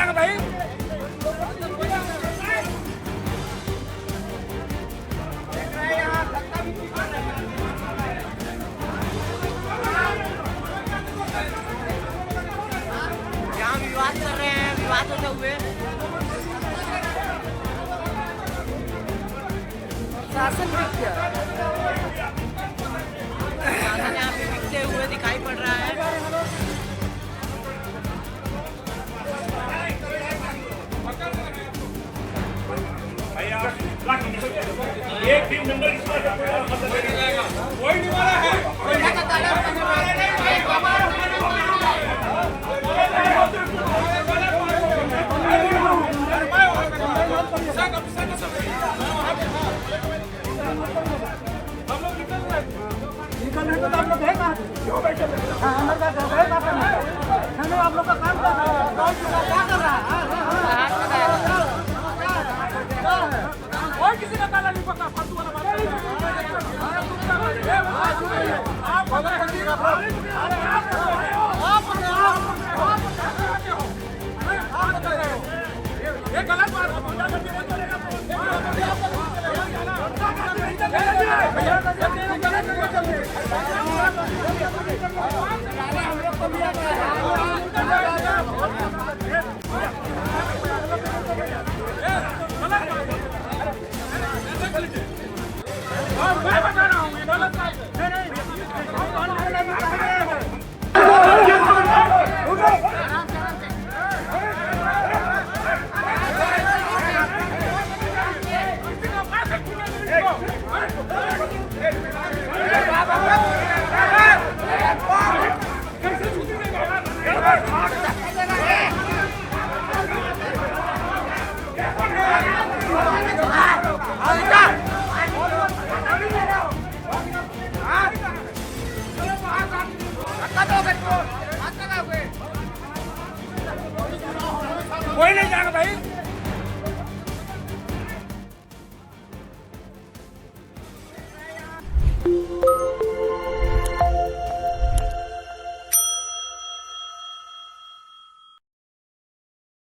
जाएगा भाई। यहाँ विवाद कर रहे हैं, विवाद होते हुए शासन रुक गया। शासन यहाँ पे बिकते हुए दिखाई पड़ रहा है। एक टीम मेंबर कोई नहीं मारा है। निकल रहे तो आप लोग है कहाँ? क्यों बैठे? अंदर का घर है कहाँ? नहीं आप लोग का काम कर रहा है। क्या कर रहा है? और किसी का ताला नहीं पकड़ा फालतू वाला बात। आप ये गलत बात मैं बता रहा हूँ ये गलत बात कोई नहीं जाएगा भाई।